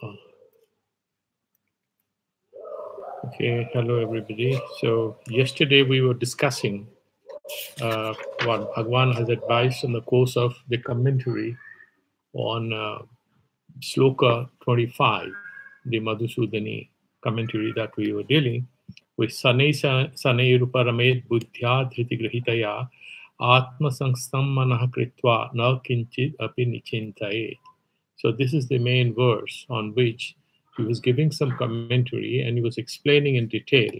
Uh, Okay, hello everybody. So yesterday we were discussing what Bhagwan has advised in the course of the commentary on Sloka 25, the Madhusudani commentary that we were dealing with. Sanei Ruparamed Buddhya Dhritigrahitaya Atma Sangstam Manah Kritva Na Kinchit Api Nichintaye. So this is the main verse on which he was giving some commentary, and he was explaining in detail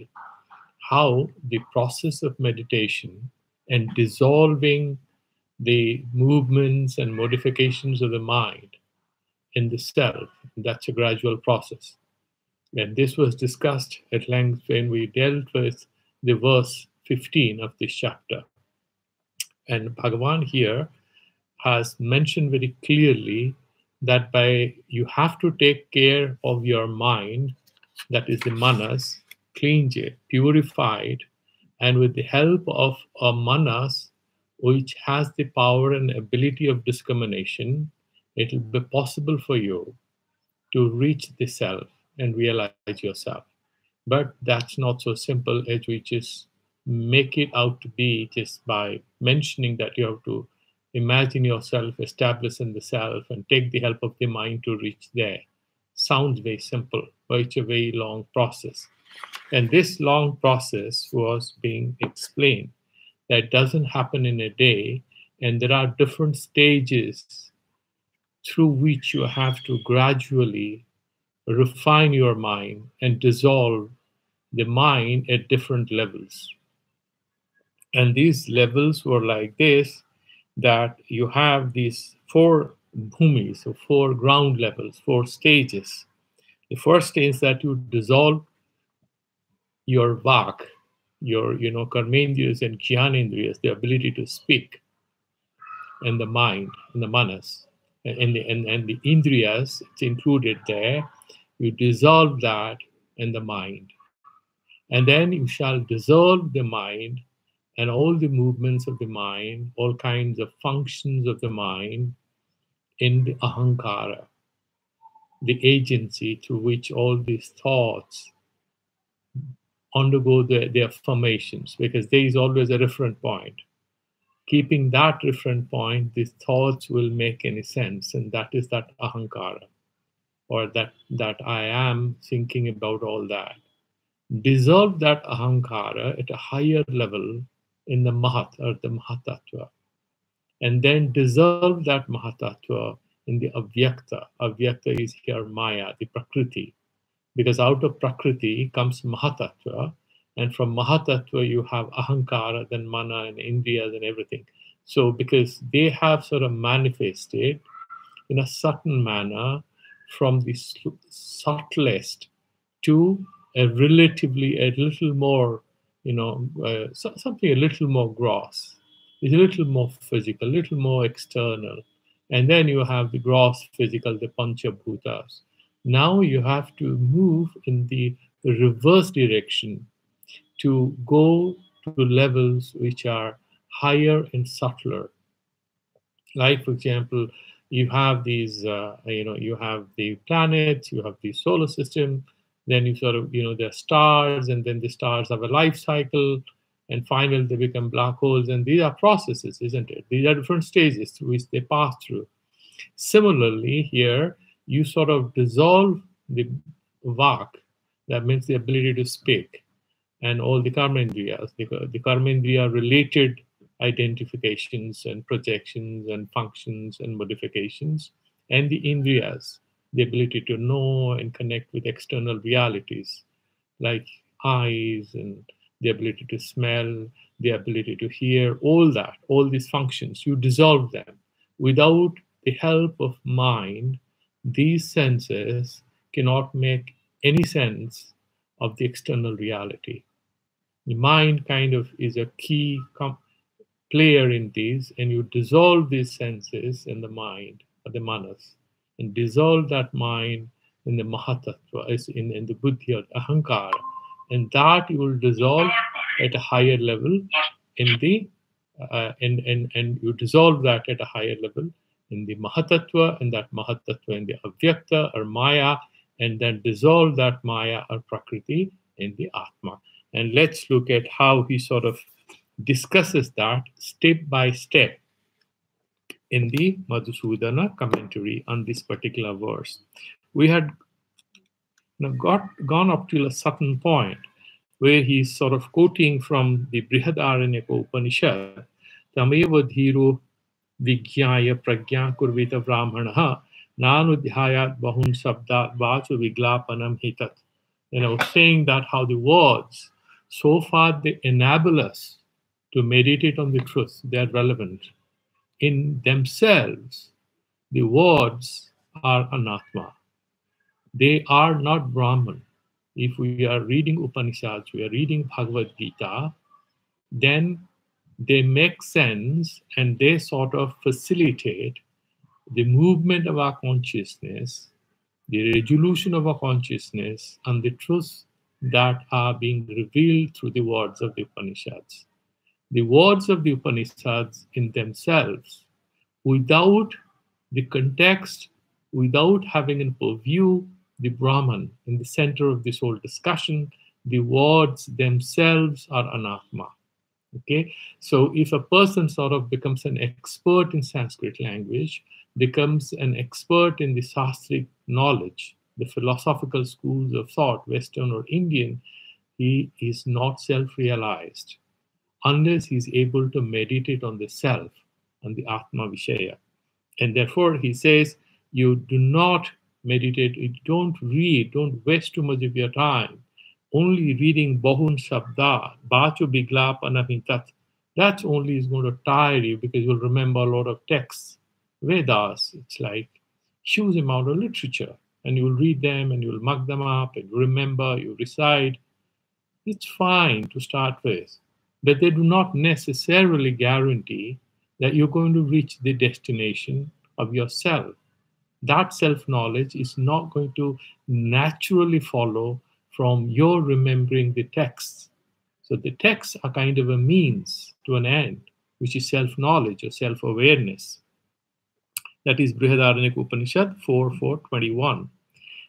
how the process of meditation and dissolving the movements and modifications of the mind in the self, that's a gradual process. And this was discussed at length when we dealt with the verse 15 of this chapter. And Bhagavan here has mentioned very clearly that by you have to take care of your mind, that is the manas, cleanse it, purified, and with the help of a manas which has the power and ability of discrimination, it will be possible for you to reach the self and realize yourself. But that's not so simple as we just make it out to be just by mentioning that you have to imagine yourself established in the self and take the help of the mind to reach there. Sounds very simple, but it's a very long process. And this long process was being explained that doesn't happen in a day, and there are different stages through which you have to gradually refine your mind and dissolve the mind at different levels. And these levels were like this, that you have these four bhumis, so four ground levels, four stages. The first stage is that you dissolve your vak, your karmendriyas and jnanendriyas, the ability to speak, and the mind, and the manas, and the indriyas, it's included there. You dissolve that in the mind. And then you shall dissolve the mind and all the movements of the mind, all kinds of functions of the mind in the ahankara, the agency through which all these thoughts undergo their formations, because there is always a referent point. Keeping that referent point, these thoughts will make any sense, and that is that ahankara, or that I am thinking about all that. Dissolve that ahankara at a higher level in the mahat, or the mahatattva, and then dissolve that mahatattva in the avyakta. Avyakta is here maya, the prakriti, because out of prakriti comes mahatattva, and from mahatattva you have ahankara, then mana and indriyas and everything. So because they have sort of manifested in a certain manner from the subtlest to a relatively a little more, something a little more gross. It's a little more physical, a little more external. And then you have the gross physical, the panchabhutas. Now you have to move in the reverse direction to go to levels which are higher and subtler. Like, for example, you have these, you have the planets, you have the solar system, then you sort of, there are stars, and then the stars have a life cycle, and finally they become black holes. And these are processes, isn't it? These are different stages through which they pass through. Similarly, here, you sort of dissolve the vak, that means the ability to speak, and all the karmendriyas, the karmendriya related identifications and projections and functions and modifications, and the indriyas, the ability to know and connect with external realities like eyes and the ability to smell, the ability to hear, all that, all these functions, you dissolve them. Without the help of mind, these senses cannot make any sense of the external reality. The mind kind of is a key player in these, and you dissolve these senses in the mind, or the manas, and dissolve that mind in the mahatattva, in the buddhi or ahankara, and that you will dissolve at a higher level in the and you dissolve that at a higher level in the mahatattva, and that mahatattva in the avyakta or maya, and then dissolve that Maya or Prakriti in the Atma. And let's look at how he sort of discusses that step by step in the Madhusudana commentary on this particular verse. We had gone up till a certain point where he's sort of quoting from the Brihadaranyaka Upanishad, Tameva dhiro Vigyaya pragya kurvita brahmanaha nanudhyayat bahun sabdat vachu viglapanam hitat. And I was saying that how the words, so far they enable us to meditate on the truth. They are relevant. In themselves, the words are anatma. They are not Brahman. If we are reading Upanishads, we are reading Bhagavad Gita, then they make sense and they sort of facilitate the movement of our consciousness, the resolution of our consciousness, and the truths that are being revealed through the words of the Upanishads. The words of the Upanishads in themselves, without the context, without having in purview the Brahman in the center of this whole discussion, the words themselves are anatma. Okay, so if a person sort of becomes an expert in Sanskrit language, becomes an expert in the Shastric knowledge, the philosophical schools of thought, Western or Indian, he is not self-realized unless he's able to meditate on the self, on the Atma Vishaya. And therefore, he says, you do not meditate, you don't read, don't waste too much of your time only reading Bahun Shabda, Bacho Biglapana Hintat. That only is going to tire you because you'll remember a lot of texts. Vedas, it's like huge amount of literature. And you'll read them and you'll mug them up and remember, you recite. It's fine to start with. But they do not necessarily guarantee that you're going to reach the destination of yourself. That self-knowledge is not going to naturally follow from your remembering the texts. So the texts are kind of a means to an end, which is self-knowledge or self-awareness. That is Brihadaranyaka Upanishad 4.4.21.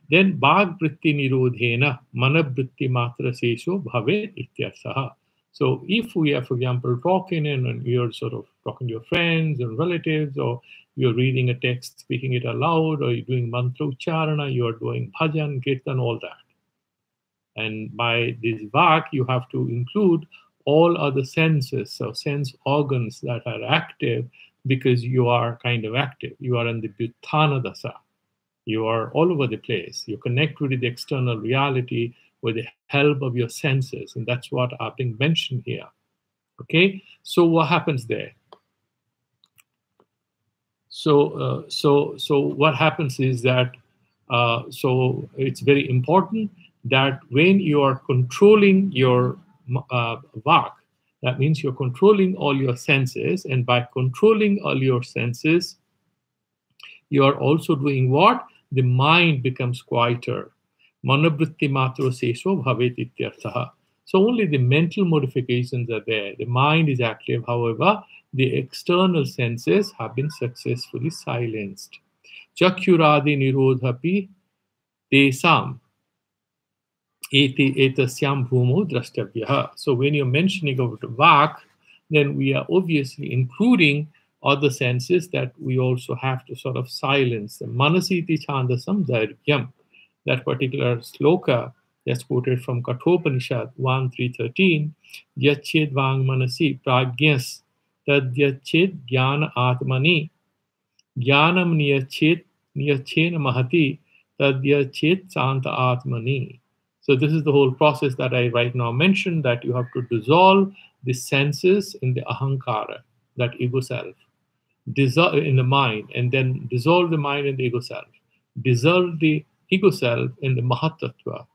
Then Bhag Vritti Nirodhena Manavritti Matra Sesho Bhave Ityarthaha. So if we are, for example, talking and you're sort of talking to your friends and relatives, or you're reading a text, speaking it aloud, or you're doing mantra ucharana, you're doing bhajan, kirtan, all that. And by this vak, you have to include all other senses, so sense organs that are active, because you are kind of active. You are in the Bhuttana Dasa. You are all over the place. You connect with the external reality with the help of your senses. And that's what are being mentioned here. Okay, so what happens there? So what happens is that, so it's very important that when you are controlling your vak, that means you're controlling all your senses, and by controlling all your senses, you are also doing what? The mind becomes quieter. Manavritti matro sesho bhavet ityarthaha. So only the mental modifications are there. The mind is active, however, the external senses have been successfully silenced. Chakyuradi nirodhapi tesam etasyam bhumo drashtavyaha. So when you're mentioning about vak, then we are obviously including other senses that we also have to sort of silence. The Manasiti Chandasam Dairyam, that particular sloka that's quoted from Kathopanishad 1.3.13, Yached Vang Manasi Pragyas Tadyached Jnana Atmani Jnanam Niyachena Mahati Tadyached Santa Atmani. So this is the whole process that I right now mentioned, that you have to dissolve the senses in the ahankara, that ego self, dissolve in the mind, and then dissolve the mind in the ego self, dissolve the ego self in the mahatattva,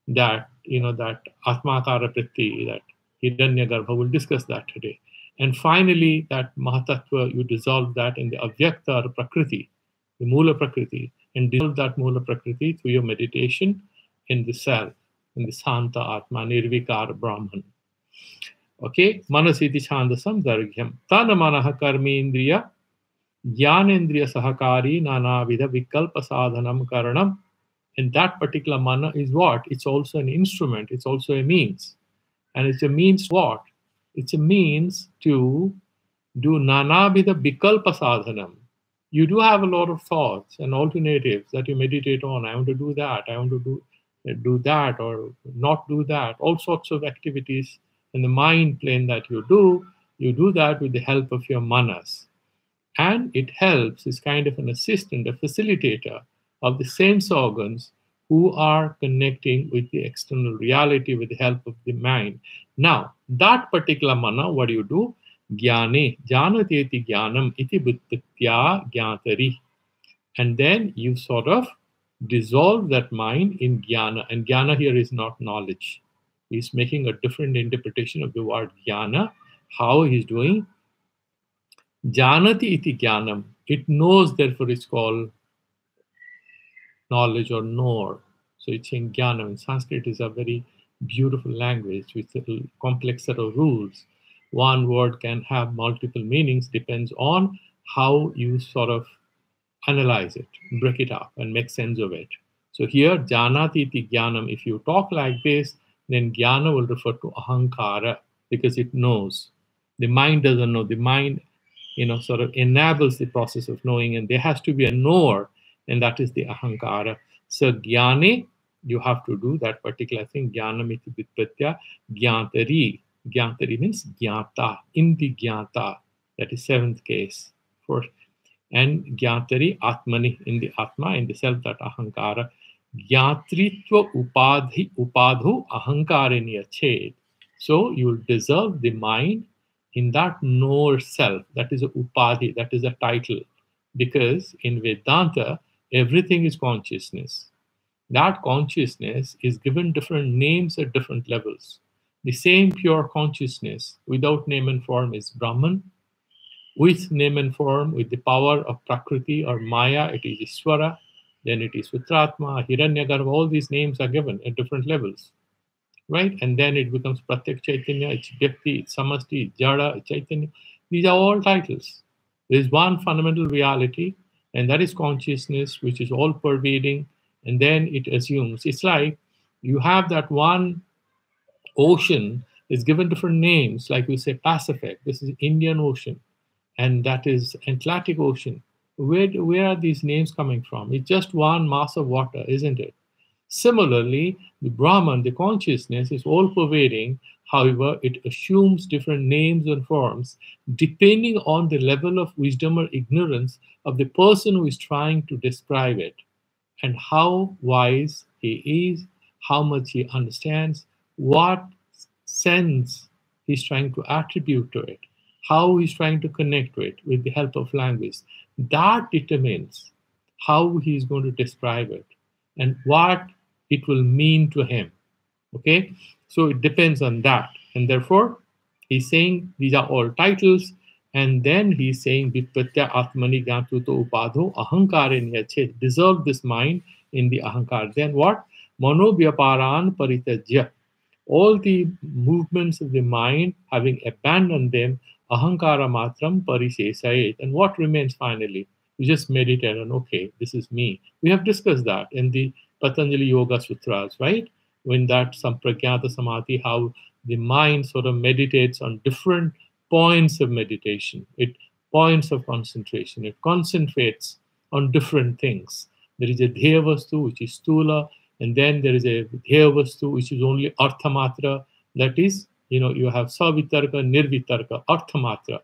that, that atmakara vritti, that hiranyagarbha. We'll discuss that today. And finally, that mahatattva, you dissolve that in the avyakta or prakriti, the mula prakriti, and dissolve that mula prakriti through your meditation in the self, in the Santa Atma, Nirvikar Brahman. Okay, Manasiti Chandasam Dargyam. Tana Manaha Karmendriya Jnanendriya Sahakari Nanavidha Vikalpa Sadhanam Karanam And that particular mana is what? It's also an instrument, it's also a means. And it's a means what? It's a means to do nanabhida vikalpa sadhanam. You do have a lot of thoughts and alternatives that you meditate on. I want to do that, I want to do that, or not do that. All sorts of activities in the mind plane that you do that with the help of your manas. And it helps, is kind of an assistant, a facilitator of the sense organs who are connecting with the external reality with the help of the mind. Now, that particular mana, what do you do? Jnane, janateti jnanam iti buddhitya jnatari. And then you sort of dissolve that mind in jnana. And jnana here is not knowledge. He's making a different interpretation of the word jnana. How he's doing? Janati iti jnanam. It knows, therefore it's called knowledge or knower. So it's in jnanam. In Sanskrit is a very beautiful language with a complex set of rules. One word can have multiple meanings, depends on how you sort of analyze it, break it up, and make sense of it. So here, janati iti jnanam, if you talk like this, then jnana will refer to ahankara because it knows. The mind doesn't know. The mind, sort of enables the process of knowing, and there has to be a knower, and that is the ahankara. So jnane, you have to do that particular thing. Jnanam iti vitpatya jnatari. Jnatari means jnata, in the jnata. That is seventh case. Fourth. And jnatari atmani, in the atma, in the self, that ahankara. Jnatritva upadhu ahankariniya ched. So you will dissolve the mind in that knower self. That is a upadhi, that is a title. Because in Vedanta, everything is consciousness. That consciousness is given different names at different levels. The same pure consciousness without name and form is Brahman. With name and form, with the power of Prakriti or Maya, it is Iswara. Then it is Vitratma, Hiranyagarbha. All these names are given at different levels. Right? And then it becomes Pratyak Chaitanya, it's Vyakti, it's Samasti, it's Jada, it's Chaitanya. These are all titles. There is one fundamental reality, and that is consciousness, which is all pervading, and then it assumes. It's like you have that one ocean is given different names, like we say Pacific, this is Indian Ocean, and that is Atlantic Ocean. Where are these names coming from? It's just one mass of water, isn't it? Similarly, the Brahman, the consciousness, is all pervading. However, it assumes different names and forms depending on the level of wisdom or ignorance of the person who is trying to describe it, and how wise he is, how much he understands, what sense he's trying to attribute to it, how he's trying to connect to it with the help of language. That determines how he's going to describe it and what it will mean to him. Okay, so it depends on that, and therefore he's saying these are all titles, and then he's saying Vitpatya Atmani Gyantuto Upadho Ahankariniya Chet, dissolve this mind in the ahankar. Then what? Manovyaparan Paritajya, all the movements of the mind, having abandoned them, ahankara matram parisesayet. And what remains finally? You just meditate on, okay, this is me. We have discussed that in the Patanjali Yoga Sutras, right? When that Sampragyata Samadhi, how the mind sort of meditates on different points of meditation, points of concentration. It concentrates on different things. There is a Dheya Vastu, which is Stula, and then there is a Dheya Vastu, which is only Arthamatra. That is, you have Savitarka, Nirvitarka, Arthamatra.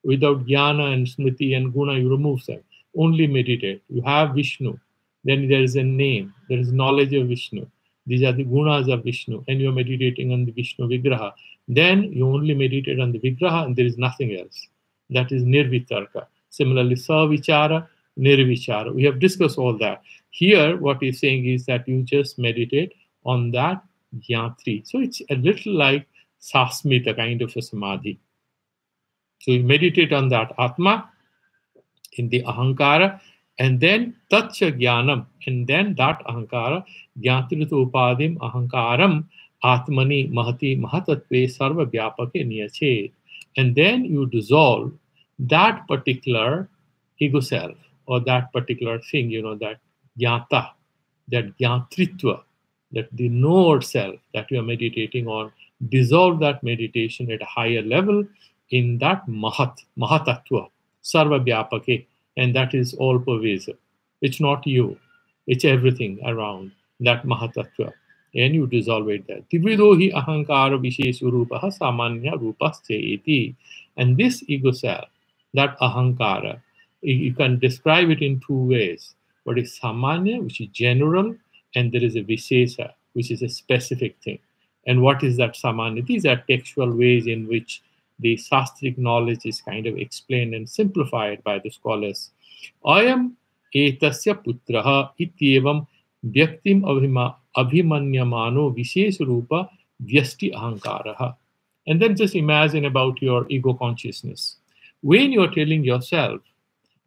Without Jnana and Smriti and Guna, you remove them. Only meditate. You have Vishnu. Then there is a name. There is knowledge of Vishnu. These are the gunas of Vishnu, and you are meditating on the Vishnu Vigraha. Then you only meditate on the Vigraha, and there is nothing else. That is Nirvitarka. Similarly, Savichara, Nirvichara. We have discussed all that. Here, what he's saying is that you just meditate on that Jnatri. So it's a little like Sasmita, kind of a Samadhi. So you meditate on that Atma in the Ahankara, and then Tatcha Jnanam, and then that Ahankara, Jnatrita Upadim Ahankaram Atmani Mahati Mahatatve Sarva Vyapake Niyache. And then you dissolve that particular ego self or that particular thing, that Jnata. that Jnatritva, that the knower self that you are meditating on, dissolve that meditation at a higher level in that Mahatatva, Sarva Vyapake, and that is all pervasive. It's not you, it's everything around that Mahatattva, and you dissolve it there. Tividohi ahankara visheshu rupaha samanya rupasya iti. And this ego self, that ahankara, you can describe it in two ways. What is samanya, which is general, and there is a vishesha, which is a specific thing. And what is that samanya? These are textual ways in which the sastric knowledge is kind of explained and simplified by the scholars. Ayam etasya putraha ityevam vyaktim abhimanyamano vishesh rupa vyasti ahankaraha. And then just imagine about your ego consciousness. When you're telling yourself,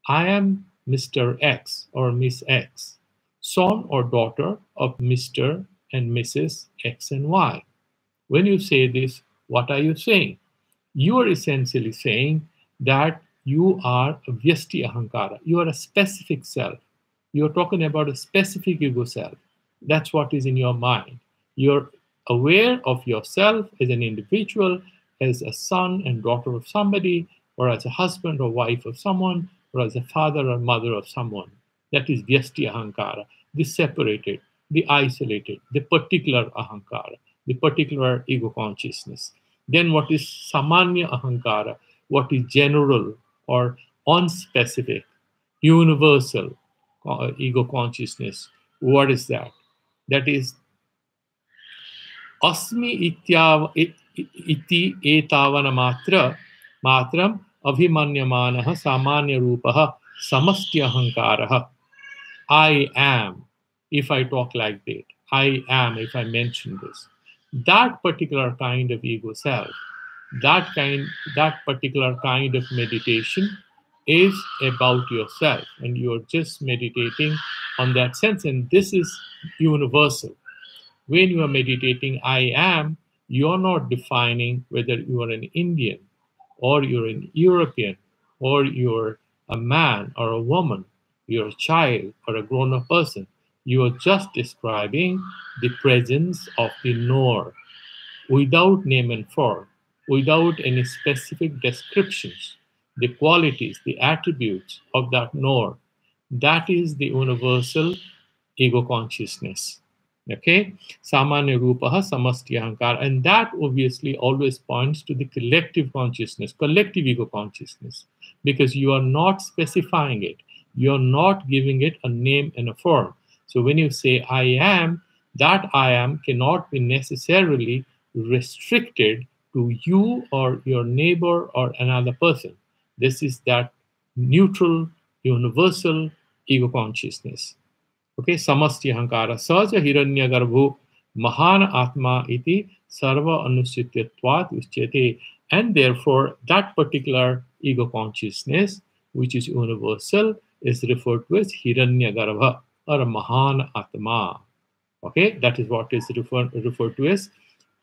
I am Mr. X or Miss X, son or daughter of Mr. and Mrs. X and Y. When you say this, what are you saying? You are essentially saying that you are a vyasti ahankara. You are a specific self. You are talking about a specific ego self. That's what is in your mind. You're aware of yourself as an individual, as a son and daughter of somebody, or as a husband or wife of someone, or as a father or mother of someone. That is vyasti ahankara, the separated, the isolated, the particular ahankara, the particular ego consciousness. Then what is samanya ahankara, what is general or unspecific, universal ego consciousness. What is that? That is asmi iti etavana matram abhimanyamanaha samanya rupaha samasti ahankaraha. I am, if I talk like that. I am, if I mention this. That particular kind of ego self, that particular kind of meditation is about yourself, and you're just meditating on that sense, and this is universal. When you are meditating I am, you're not defining whether you are an Indian or you're an European or you're a man or a woman, you're a child or a grown-up person. You are just describing the presence of the knower without name and form, without any specific descriptions, the qualities, the attributes of that knower. That is the universal ego consciousness. Okay? Samanya rupaha samasti ahankara. And that obviously always points to the collective consciousness, collective ego consciousness, because you are not specifying it. You are not giving it a name and a form. So when you say I am, that I am cannot be necessarily restricted to you or your neighbor or another person. This is that neutral, universal ego consciousness. Okay, samasti ahankara saja hiranya garbho mahan atma iti sarva anusityatvat uchyate. And therefore, that particular ego consciousness, which is universal, is referred to as hiranya garbha or a mahan atma. Okay, that is what is referred to as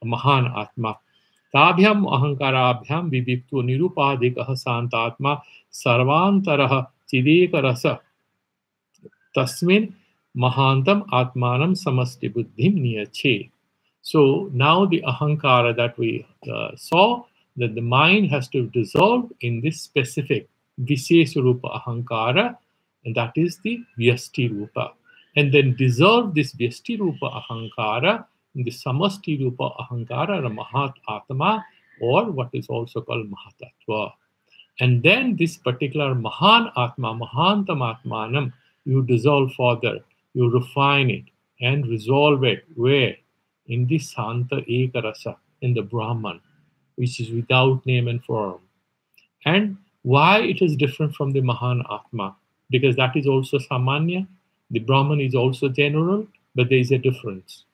mahan atma. Tabhyam ahankarabhyam viviptu nirupadikah santatma sarvantarah chidekarasa tasmin mahantam atmanam samasti buddhim niyache. So now the ahankara that we saw, that the mind has to dissolve in this specific vishesha rupa ahankara, and that is the vyasti rupa. And then dissolve this vyasti rupa ahankara in the samasti rupa ahankara, or mahat atma, or what is also called mahatattva. And then this particular mahan atma, mahantam atmanam, you dissolve further, you refine it and resolve it. Where? In the Santa Ekarasa, in the Brahman, which is without name and form. And why it is different from the Mahan Atma? Because that is also Samanya. The Brahman is also general, but there is a difference.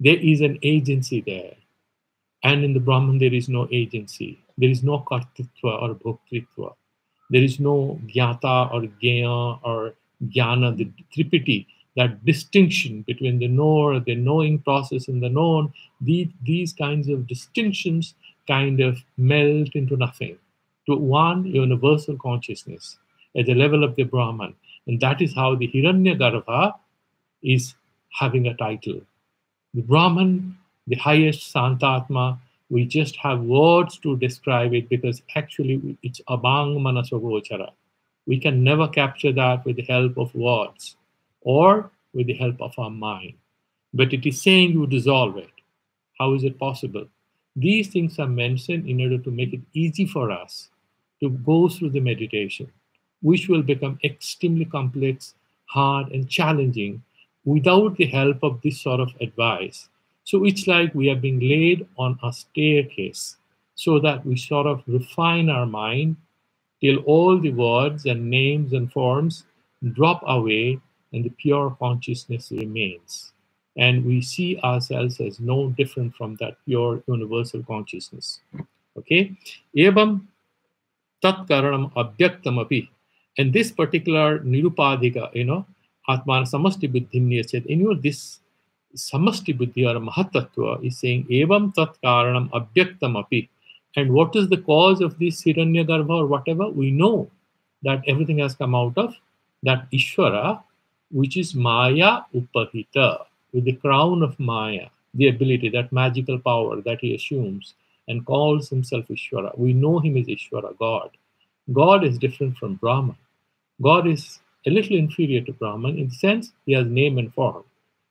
There is an agency there. And in the Brahman, there is no agency. There is no kartritva or bhoktritva. There is no jnata or jnaya or jnana, the tripiti, that distinction between the knower, the knowing process, and the known. These kinds of distinctions kind of melt into nothing, to one universal consciousness at the level of the Brahman. And that is how the Hiranyagarbha is having a title. The Brahman, the highest Santatma, we just have words to describe it because actually it's abang manasogochara. We can never capture that with the help of words or with the help of our mind. But it is saying you dissolve it. How is it possible? These things are mentioned in order to make it easy for us to go through the meditation, which will become extremely complex, hard, and challenging without the help of this sort of advice. So it's like we are being laid on a staircase so that we sort of refine our mind till all the words and names and forms drop away and the pure consciousness remains. And we see ourselves as no different from that pure universal consciousness. Okay? Evam tat karanam abhyaktam api. And this particular nirupadhika, atman samasti buddhimniya said, this samasti buddhi or mahatattva is saying, evam tat karanam abhyaktam api. And what is the cause of this Hiranyagarbha or whatever? We know that everything has come out of that Ishvara, which is Maya Upahita, with the crown of Maya, the ability, that magical power that he assumes and calls himself Ishvara. We know him as Ishvara, God. God is different from Brahman. God is a little inferior to Brahman in the sense he has name and form.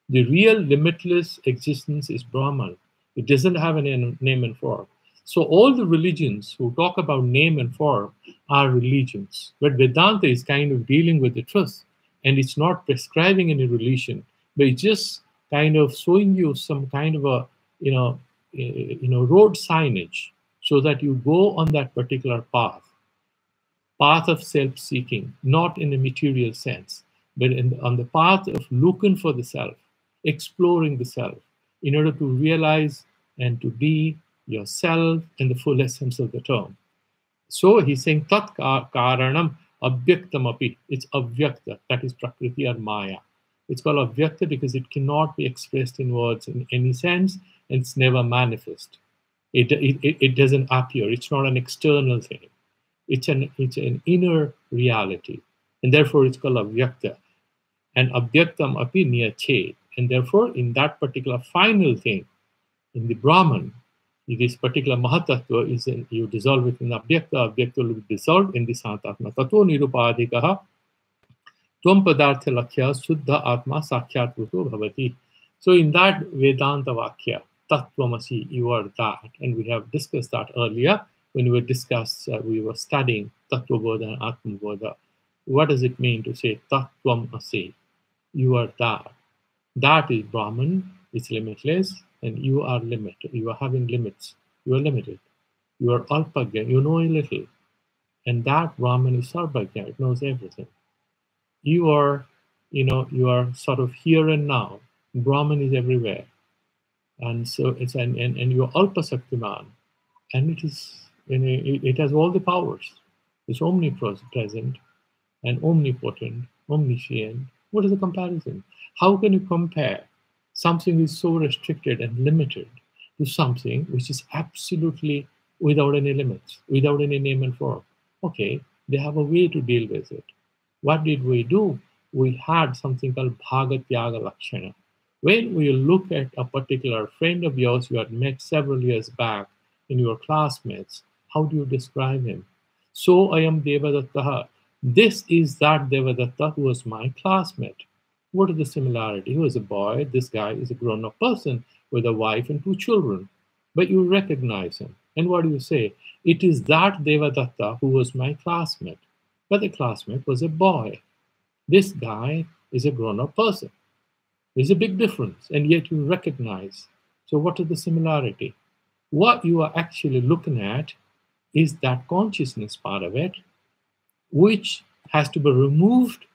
The real limitless existence is Brahman. It doesn't have a name and form. So all the religions who talk about name and form are religions. But Vedanta is kind of dealing with the truth. And it's not prescribing any religion, but it's just kind of showing you some kind of a, road signage so that you go on that particular path of self-seeking, not in a material sense, but on the path of looking for the self, exploring the self, in order to realize and to be yourself in the full essence of the term. So he's saying tat karanam abhyaktam api. It's avyakta, that is prakriti or maya. It's called avyakta because it cannot be expressed in words in any sense, and it's never manifest. It doesn't appear. It's not an external thing. It's an inner reality, and therefore it's called avyakta. And abhyaktam api niyachet. And therefore, in that particular final thing, in the Brahman, this particular mahatattva is you dissolve it in abhyakta will be dissolved in the santatma. Tato nirupadhikaha tvam padartha lakya suddha atma sakhyat ruto bhavati. So in that Vedanta vakya, tattvamasi, you are that. And we have discussed that earlier when we were studying tattvabodha and atmabodha. What does it mean to say tattvamasi? You are that. That is Brahman, it's limitless, and you are limited. You are having limits. You are limited. You are alpagya, you know a little. And that Brahman is sarvagya, it knows everything. You are sort of here and now. Brahman is everywhere. And so it's and you are alpasaktiman. And it has all the powers. It's omnipresent and omnipotent, omniscient. What is the comparison? How can you compare something is so restricted and limited to something which is absolutely without any limits, without any name and form? Okay, they have a way to deal with it. What did we do? We had something called Bhagatyaga Lakshana. When we look at a particular friend of yours you had met several years back in your classmates, how do you describe him? So I am Devadatta. This is that Devadatta who was my classmate. What is the similarity? He was a boy. This guy is a grown-up person with a wife and 2 children. But you recognize him. And what do you say? It is that Devadatta who was my classmate. But the classmate was a boy. This guy is a grown-up person. There's a big difference, and yet you recognize. So what is the similarity? What you are actually looking at is that consciousness part of it, which has to be removed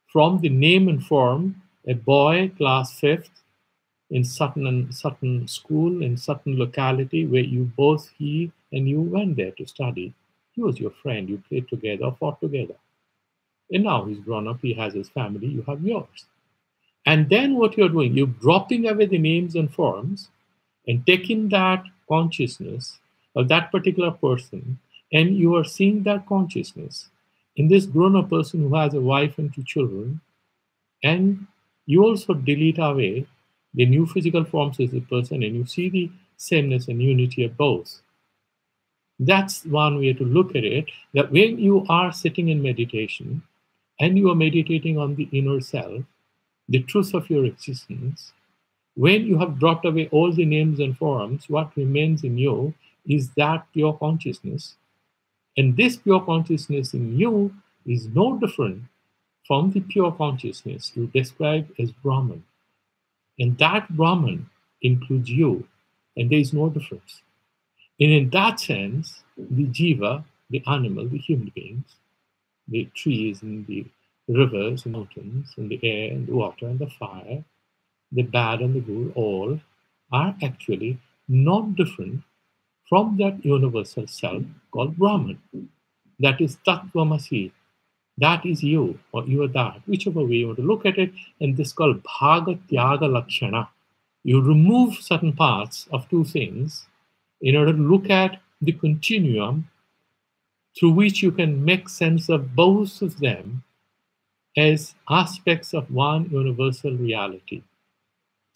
from the name and form. A boy, class 5th, in certain school, in certain locality where he and you went there to study. He was your friend, you played together, fought together. And now he's grown up, he has his family, you have yours. And then what you're doing, you're dropping away the names and forms and taking that consciousness of that particular person, and you are seeing that consciousness in this grown-up person who has a wife and 2 children, and You also delete away the new physical forms as a person, and you see the sameness and unity of both. That's one way to look at it, that when you are sitting in meditation and you are meditating on the inner self, the truth of your existence, when you have dropped away all the names and forms, what remains in you is that pure consciousness. And this pure consciousness in you is no different from the pure consciousness you describe as Brahman. And that Brahman includes you, and there is no difference. And in that sense, the jiva, the animal, the human beings, the trees and the rivers and mountains and the air and the water and the fire, the bad and the good, all are actually not different from that universal self called Brahman. That is Tattvamasi. That is you, or you are that, whichever way you want to look at it. And this is called Bhaga Tyaga Lakshana. You remove certain parts of two things in order to look at the continuum through which you can make sense of both of them as aspects of one universal reality.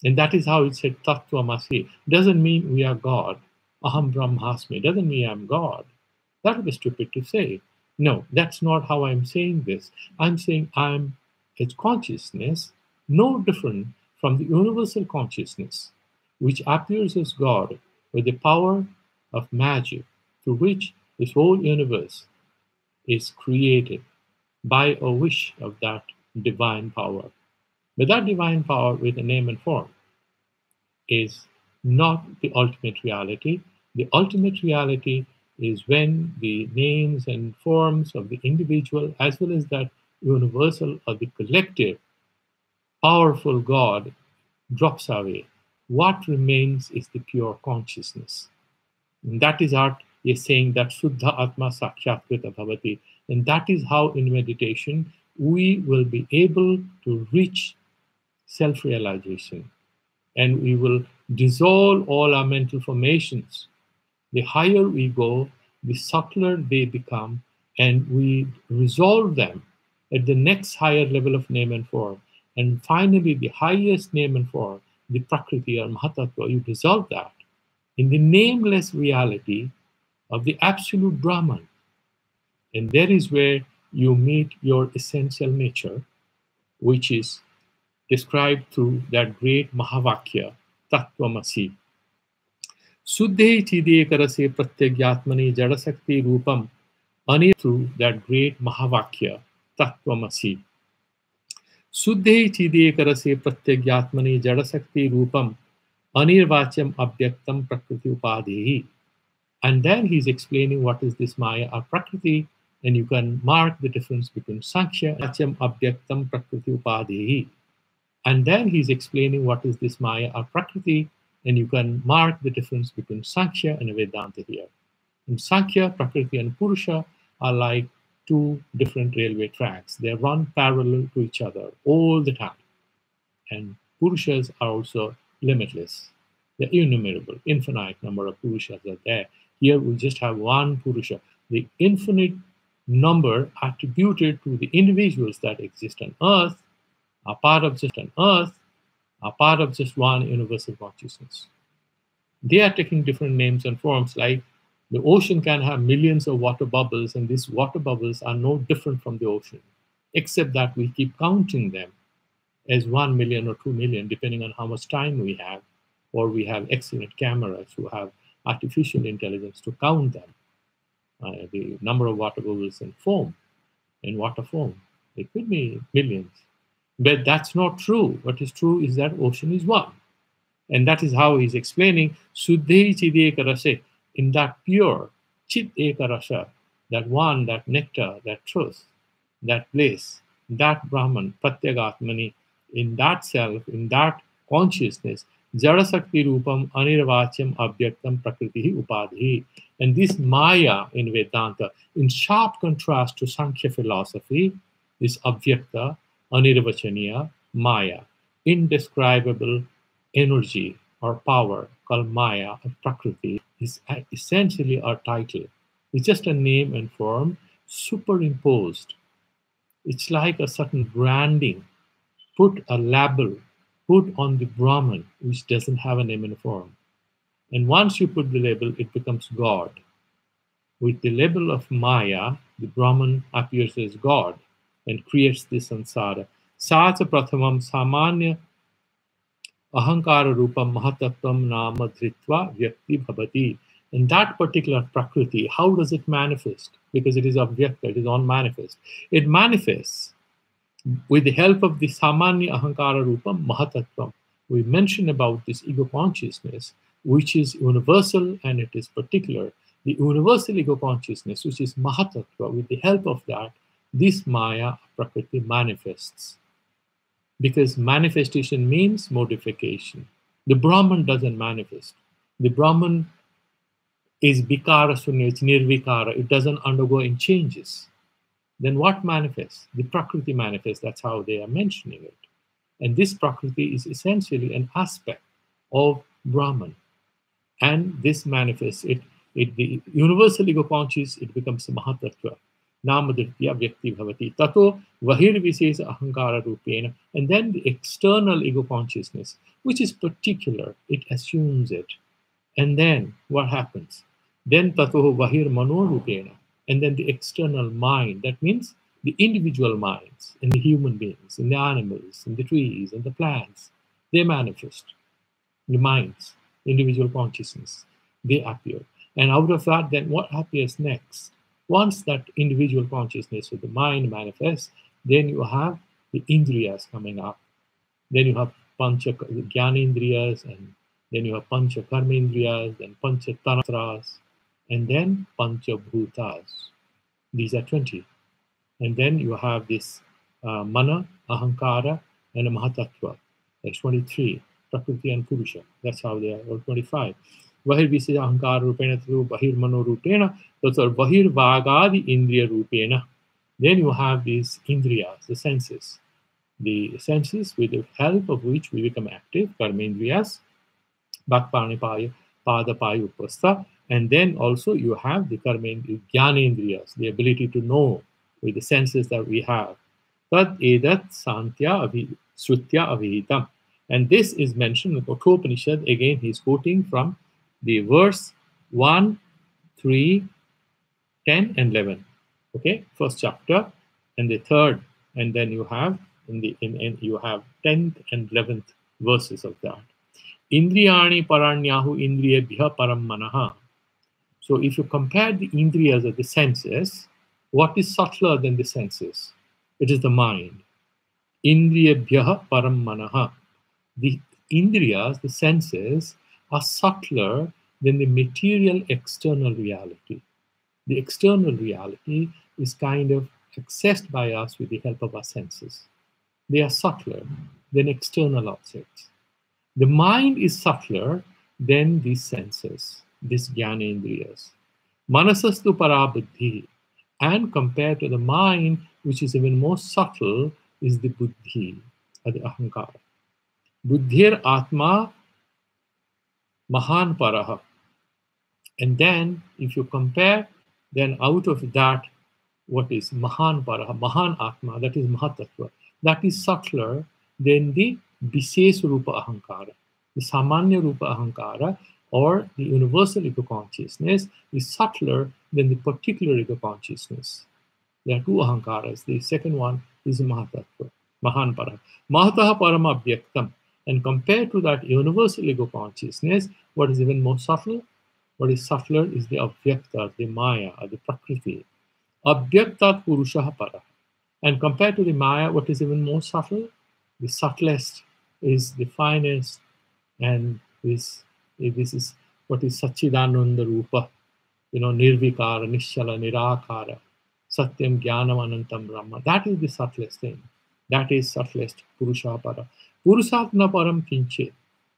And that is how it said Tattvamasi. Doesn't mean we are God. Aham Brahmasmi. Doesn't mean I'm God. That would be stupid to say. No, that's not how I'm saying this. I'm saying I'm a consciousness no different from the universal consciousness, which appears as God with the power of magic, through which this whole universe is created by a wish of that divine power. But that divine power with a name and form is not the ultimate reality. The ultimate reality is when the names and forms of the individual, as well as that universal or the collective, powerful God, drops away. What remains is the pure consciousness. And that is what is saying that Suddha Atma Sakshatkrita Bhavati. And that is how in meditation we will be able to reach self-realization. And we will dissolve all our mental formations. The higher we go, the subtler they become, and we resolve them at the next higher level of name and form. And finally, the highest name and form, the Prakriti or Mahatattva, you dissolve that in the nameless reality of the absolute Brahman. And that is where you meet your essential nature, which is described through that great Mahavakya, Tattvamasi. Suddhe chide karase pratyagyatmani jadasakti rupam, through that great Mahavakya, Tattvamasi. Suddhe chide karase pratyagyatmani jadasakti rupam, anirvacham abhyaktam prakriti upadhi. And then he's explaining what is this Maya or Prakriti, and you can mark the difference between Sankhya and Acham Abhyaktam Prakriti Upadhi. And then he's explaining what is this Maya or Prakriti, and you can mark the difference between Sankhya and Vedanta here. In Sankhya, Prakriti and Purusha are like two different railway tracks. They run parallel to each other all the time. And Purushas are also limitless. They're innumerable, infinite number of Purushas are there. Here we just have one Purusha. The infinite number attributed to the individuals that exist on earth are part of just an earth, are part of just one universal consciousness. They are taking different names and forms, like the ocean can have millions of water bubbles, and these water bubbles are no different from the ocean, except that we keep counting them as 1 million or 2 million, depending on how much time we have, or we have excellent cameras who have artificial intelligence to count them. The number of water bubbles in foam, in water foam, it could be millions. But that's not true. What is true is that ocean is one. And that is how he's explaining Suddhe Chide Karase, in that pure Chit Ekarasa, that one, that nectar, that truth, that bliss, that Brahman, Pratyagatmani, in that self, in that consciousness, Jarasakti Rupam Anirvacham Abhyaktam Prakriti Upadhi. And this Maya in Vedanta, in sharp contrast to Sankhya philosophy, is Abhyakta, Anirvachaniya, Maya, indescribable energy or power called Maya or Prakriti, is essentially our title. It's just a name and form superimposed. It's like a certain branding put a label, put on the Brahman, which doesn't have a name and form. And once you put the label, it becomes God. With the label of Maya, the Brahman appears as God and creates the samsara. Sāca prathamam samanya ahankara rupam mahatattvam nama dhritva vyakti bhavati. In that particular prakriti, how does it manifest? Because it is avyakta, it is unmanifest. It manifests with the help of the samanya ahankara rupam mahatattvam. We mentioned about this ego consciousness, which is universal and it is particular. The universal ego consciousness, which is mahatattva, with the help of that, this maya prakriti manifests. Because manifestation means modification. The Brahman doesn't manifest. The Brahman is vikara sunya, it's nirvikara, it doesn't undergo any changes. Then what manifests? The prakriti manifests, that's how they are mentioning it. And this prakriti is essentially an aspect of Brahman. And this manifests, the universal ego conscious, it becomes mahatattva. Namadritya vyakti bhavati. Tato vahir visesa ahankara rupena. And then the external ego consciousness, which is particular, it assumes it. And then what happens? Then tato vahir mano rupena. And then the external mind, that means the individual minds in the human beings, in the animals, in the trees, in the plants, they manifest. The minds, individual consciousness, they appear. And out of that, then what appears next? Once that individual consciousness of the mind manifests, then you have the indriyas coming up. Then you have pancha jnanendriyas, and then you have pancha karmendriyas, then pancha tanatras, and then pancha bhutas. These are 20. And then you have this mana, ahankara, and a mahatattva. That's 23. Prakriti and Purusha. That's how they are, or 25. Vahir visesa ahankara rupena tatu vahir mano rupena tatu vahir vagadi indriya rupena. Then you have these indriyas, the senses. The senses with the help of which we become active, karmendriyas, bhakpanipaya, padapaya upastha. And then also you have the jnanendriyas, the ability to know with the senses that we have. Tad edat santya srutya avihitam. And this is mentioned in the Upanishad. Again, he's quoting from the verse 1, 3, 10, and 11. Okay, first chapter, and the third, and then you have you have 10th and 11th verses of that. Indriyani paranyahu indriyebhya param manaha. So if you compare the indriyas of the senses, what is subtler than the senses? It is the mind. Indriyebhya param manaha. The indriyas, the senses, are subtler than the material external reality. The external reality is kind of accessed by us with the help of our senses. They are subtler than external objects. The mind is subtler than these senses, these jnanendriyas. Manasastu parabuddhi. And compared to the mind, which is even more subtle, is the buddhi, or the ahankara. Buddhir atma mahan paraha. And then, if you compare, then out of that, what is mahan paraha, mahan atma, that is mahatattva, that is subtler than the bises rupa ahankara. The samanya rupa ahankara, or the universal ego consciousness, is subtler than the particular ego consciousness. There are two ahankaras. The second one is mahatattva, mahan paraha. Mahataha parama abhyaktam. And compared to that universal ego consciousness, what is even more subtle? What is subtler is the avyakta, the maya, or the prakriti. Abhyaktat purushaha para. And compared to the maya, what is even more subtle? The subtlest is the finest, and this is what is Satchidananda Rupa, Nirvikara, Nishala, Nirakara, Satyam, Jnanam, Anantam, Brahma. That is the subtlest thing. That is subtlest, Purusha Para. Purusatma Param Kinche.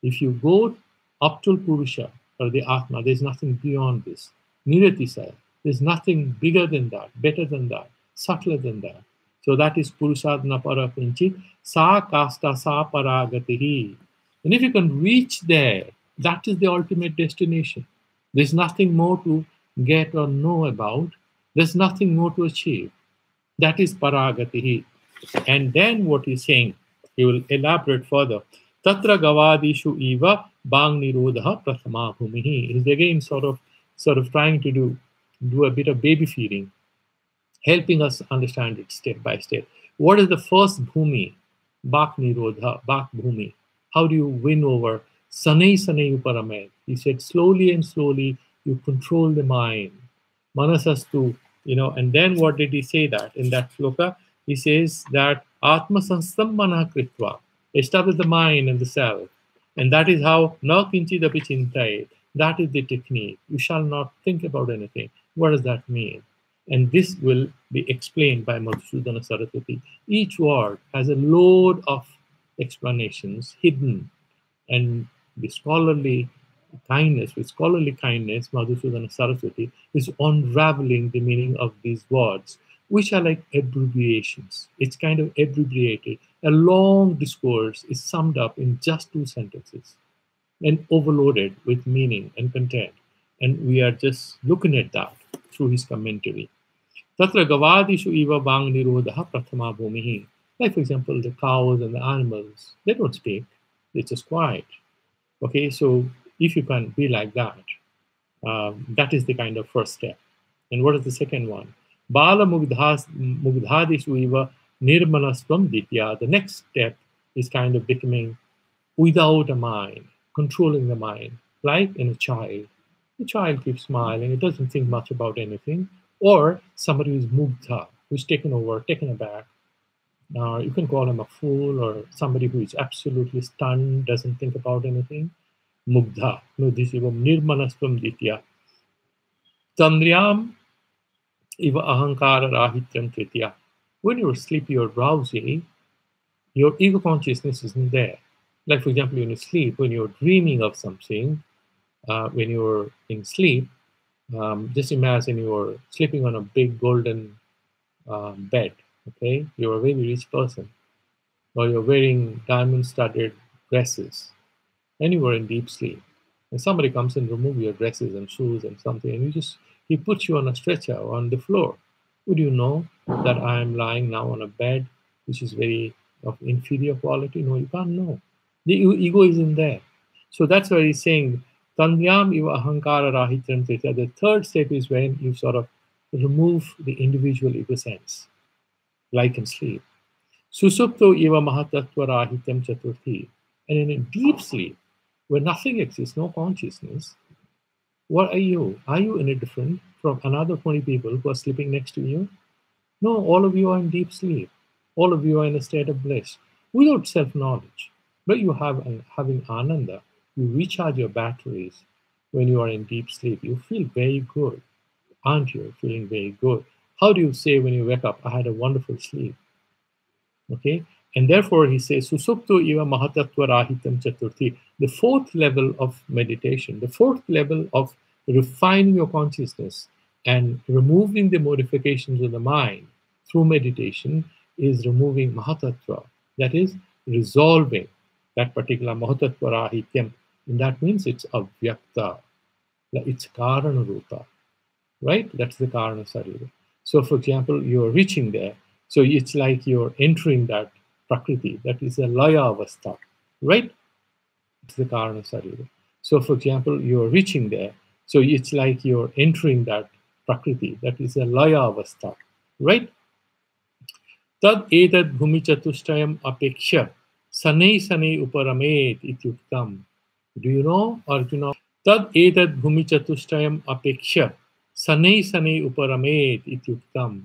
If you go up to Purusha, or the Atma, there's nothing beyond this. Niratisaya. There's nothing bigger than that, better than that, subtler than that. So that is Purusatma Para Kinchit. Sa Kasta Sa Paragatihi. And if you can reach there, that is the ultimate destination. There's nothing more to get or know about. There's nothing more to achieve. That is paragatihi. And then what he's saying He will elaborate further. Tatra gavadishu eva bang nirodha prathama bhumihi. He's again sort of trying to do a bit of baby feeding, helping us understand it step by step. What is the first bhumi? Bak nirodha, bak bhumi. How do you win over sanay sanay uparamed? He said, slowly and slowly you control the mind. Manasastu, and then what did he say that in that sloka? He says that Atma sanstam mana kritva, establish the mind and the self. And that is how na kinchidapi chintai. That is the technique. You shall not think about anything. What does that mean? And this will be explained by Madhusudana Saraswati. Each word has a load of explanations hidden, and the with scholarly kindness, Madhusudana Saraswati is unraveling the meaning of these words, which are like abbreviations. It's kind of abbreviated. A long discourse is summed up in just 2 sentences and overloaded with meaning and content. And we are just looking at that through his commentary. Tatra gavadishu eva bang nirodha prathama bhumihi. Like, for example, the cows and the animals, they don't speak, they're just quiet. Okay, so if you can be like that, that is the kind of first step. And what is the second one? Bala mugdhadishu eva nirmanasvam ditya. The next step is kind of becoming without a mind, controlling the mind, like in a child. The child keeps smiling, it doesn't think much about anything. Or somebody who's mugdha, who's taken over, taken aback. You can call him a fool, or somebody who is absolutely stunned, doesn't think about anything. Mugdha, nudhishivam nirmanasvam ditya. Tandriyam iva ahankara rahityam tritya. When you're sleepy or drowsy, your ego consciousness isn't there. Like, for example, when you sleep, when you're dreaming of something, when you're in sleep, just imagine you're sleeping on a big golden bed, okay? You're a very rich person, or you're wearing diamond-studded dresses, and you are in deep sleep. And somebody comes and remove your dresses and shoes and something, and he puts you on a stretcher on the floor. Would you know that I am lying now on a bed which is very of inferior quality? No, you can't know. The ego is in there. So that's why he's saying, Tanyam iva ahankara rahityam tritya. The third step is when you sort of remove the individual ego sense, like in sleep. Susupto iva mahatattva rahityam chaturthi. And in a deep sleep, where nothing exists, no consciousness, what are you? Are you any different from another 20 people who are sleeping next to you? No, all of you are in deep sleep. All of you are in a state of bliss, without self-knowledge. But you have having ananda. You recharge your batteries when you are in deep sleep. You feel very good. Aren't you feeling very good? How do you say when you wake up, I had a wonderful sleep? Okay? And therefore he says, Susupto iva mahatattva rahitam chaturthi. The fourth level of meditation, the fourth level of refining your consciousness and removing the modifications of the mind through meditation is removing mahatattva. That is, resolving that particular mahatattva rahityam. And that means it's avyakta. It's karana rupa. Right? That's the karana sarira. So for example, you're reaching there. So it's like you're entering that prakriti. That is a laya avastha. Right? It's the karana sarira. So for example, you're reaching there. So it's like you're entering that prakriti. That is a laya avastha. Right? Tad etad bhumi chatushtayam apeksha sanay sanay uparamet ityuktam. Do you know, Arjuna? Tad etad bhumi chatushtayam apeksha sanay sanay uparamet ityuktam.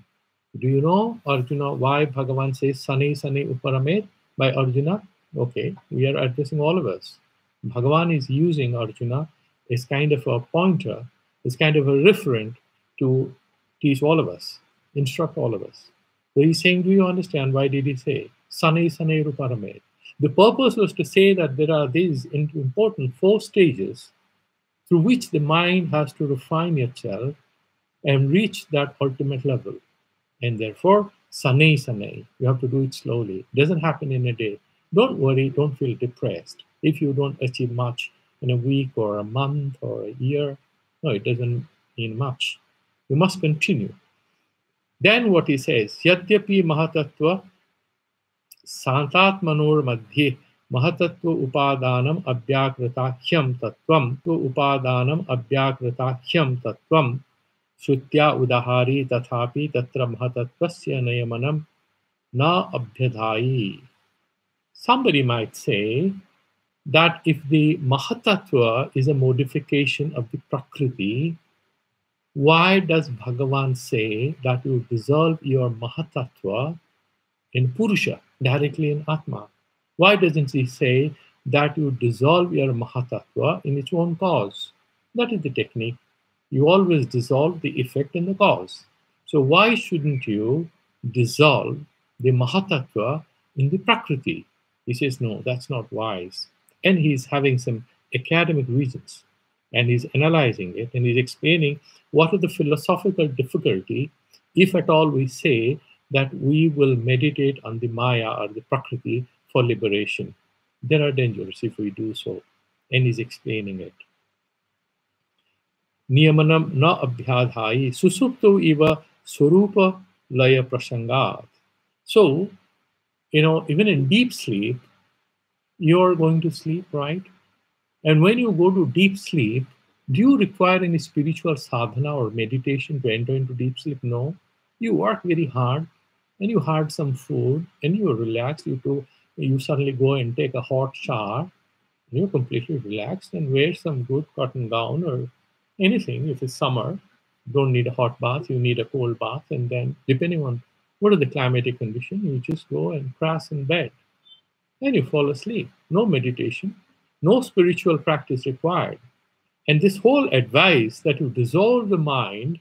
Do you know, Arjuna, why Bhagavan says sanay sanay uparamet by Arjuna? Okay, we are addressing all of us. Bhagavan is using Arjuna as kind of a pointer, as kind of a referent to teach all of us, instruct all of us. So he's saying, do you understand why did he say sanay sanay uparamet? The purpose was to say that there are these important 4 stages through which the mind has to refine itself and reach that ultimate level. And therefore, sanay sanay, you have to do it slowly. It doesn't happen in a day. Don't worry, don't feel depressed if you don't achieve much in a week or a month or a year. No, it doesn't mean much. You must continue. Then what he says, yadyapi mahatattva Santatmanor madhye Mahatatva upadanam abhyakritahyam tattvam to upadanam abhyakritahyam tattvam Shrutya udahari tathapi tatra mahatatvasya nayamanam na abhyadhayi. Somebody might say that if the Mahatattva is a modification of the Prakriti, why does Bhagavan say that you dissolve your Mahatattva in Purusha, directly in Atma? Why doesn't he say that you dissolve your Mahatattva in its own cause? That is the technique. You always dissolve the effect in the cause. So why shouldn't you dissolve the Mahatattva in the Prakriti? He says, no, that's not wise. And he's having some academic reasons. And he's analyzing it and he's explaining what are the philosophical difficulty if at all we say that we will meditate on the Maya or the Prakriti for liberation. There are dangers if we do so. And he's explaining it. Niyamanam na abhyadhayi susupto iva swarupa laya prasangat. So, even in deep sleep, you're going to sleep, right? And when you go to deep sleep, do you require any spiritual sadhana or meditation to enter into deep sleep? No. You work very hard and you had some food and you relax. You suddenly go and take a hot shower. You're completely relaxed and wear some good cotton gown or anything. If it's summer, don't need a hot bath, you need a cold bath. And then depending on what are the climatic conditions, you just go and crash in bed and you fall asleep. No meditation, no spiritual practice required. And this whole advice that you dissolve the mind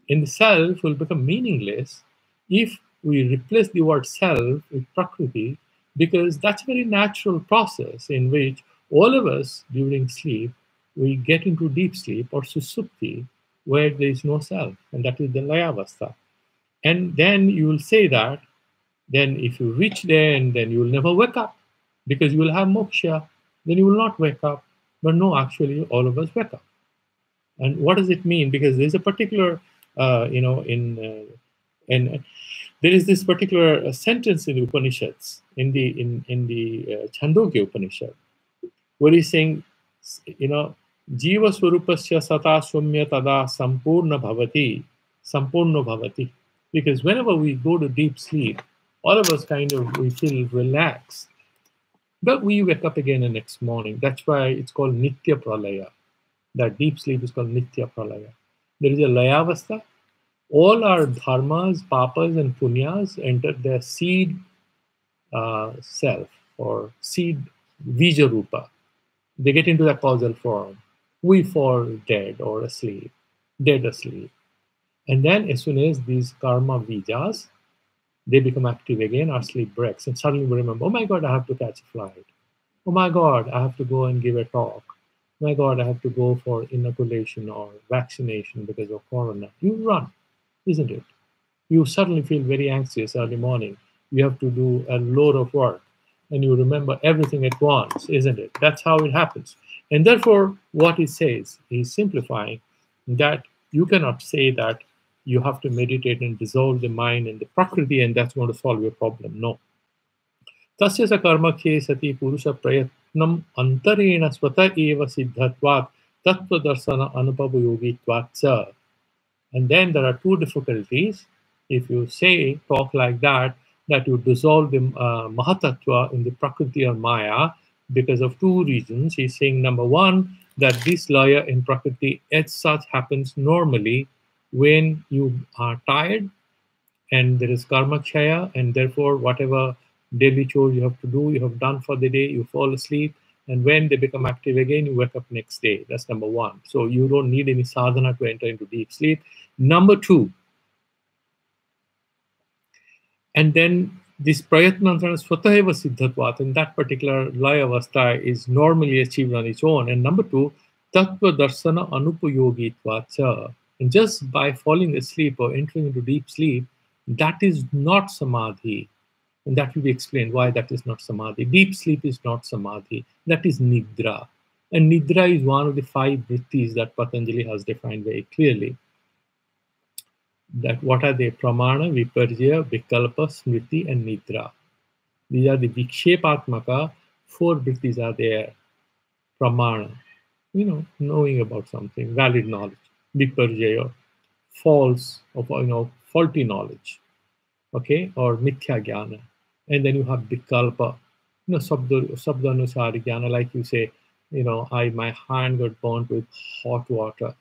in the self will become meaningless if we replace the word self with Prakriti, because that's a very natural process in which all of us during sleep, we get into deep sleep or susupti, where there is no self, and that is the layavastha. And then you will say that, then if you reach there and then you will never wake up because you will have moksha, then you will not wake up. But no, actually, all of us wake up. And what does it mean? Because there's a particular, and there is this particular sentence in the Upanishads, in the Chandogya Upanishad, where he's saying, Jiva Swarupasya Sata Sumya Tada Sampurna Bhavati. Because whenever we go to deep sleep, all of us we feel relaxed. But we wake up again the next morning. That's why it's called Nitya Pralaya. That deep sleep is called Nitya Pralaya. There is a Layavastha. All our dharmas, papas, and punyas enter their seed self or seed Vijarupa. They get into the causal form. We fall dead or asleep, dead asleep. And then as soon as these karma vijas, they become active again, our sleep breaks. And suddenly we remember, oh my God, I have to catch a flight. Oh my God, I have to go and give a talk. Oh my God, I have to go for inoculation or vaccination because of corona. You run, isn't it? You suddenly feel very anxious early morning. You have to do a load of work and you remember everything at once, isn't it? That's how it happens. And therefore, what he says, he's simplifying that you cannot say that you have to meditate and dissolve the mind and the prakriti and that's going to solve your problem. No. Tasya sa karma khe sati purusha prayatnam antarena swata eva siddhatvat tattva darsana anubhava yogitvat sa. And then there are two difficulties. If you talk like that you dissolve the Mahatattva in the Prakriti or Maya because of two reasons. He's saying, number one, that this laya in Prakriti as such happens normally when you are tired and there is karma kshaya, and therefore whatever daily chores you have to do, you have done for the day, you fall asleep, and when they become active again, you wake up next day. That's number one. So you don't need any sadhana to enter into deep sleep. Number two, and then this prayatnantana swataheva siddhatvat, and that particular laya avastha is normally achieved on its own. And number two, tattva darsana anupayogitvat. And just by falling asleep or entering into deep sleep, that is not samadhi. And that will be explained why that is not samadhi. Deep sleep is not samadhi. That is nidra. And nidra is one of the 5 vrittis that Patanjali has defined very clearly. That what are they? Pramana, Viparjaya, Vikalpa, Smriti, and Nidra. These are the vikshepatmaka. 4 vrittis are there. Pramana, knowing about something, valid knowledge. Viparjaya, false, faulty knowledge. Okay, or mithya jnana. And then you have vikalpa, sabdanusari jnana, like you say, my hand got burnt with hot water.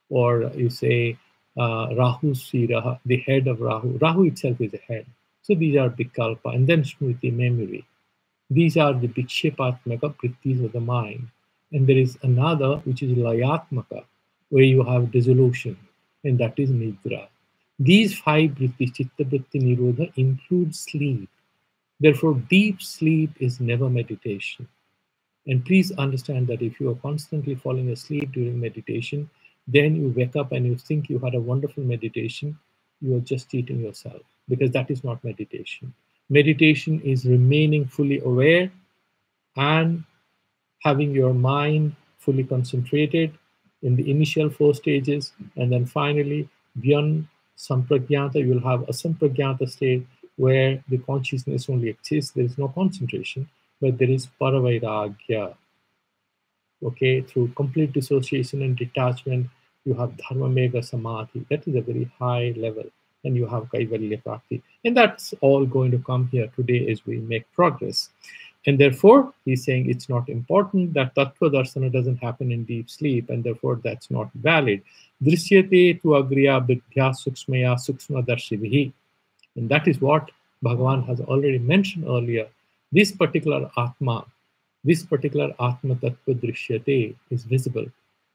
Or you say, Rahu Siraha, the head of Rahu. Rahu itself is a head. So these are vikalpa. And then smriti, memory. These are the vikshepatmaka vrittis of the mind. And there is another which is layatmaka, where you have dissolution, and that is nidra. These 5 vrittis, chitta vritti nirodha, include sleep. Therefore, deep sleep is never meditation. And please understand that if you are constantly falling asleep during meditation, then you wake up and you think you had a wonderful meditation, you are just cheating yourself, because that is not meditation. Meditation is remaining fully aware and having your mind fully concentrated in the initial 4 stages, and then finally, beyond sampragyata, you will have a sampragyata state where the consciousness only exists. There is no concentration, but there is paravairagya. Okay, through complete dissociation and detachment, you have dharma mega samadhi. That is a very high level. And you have kaivalya prakti. And that's all going to come here today as we make progress. And therefore, he's saying it's not important, that tattva darsana doesn't happen in deep sleep, and therefore that's not valid. Drishyate tu agriya vidya suksmaya suksma darshivihi. And that is what Bhagavan has already mentioned earlier. This particular Atma Tattva Drishyate is visible.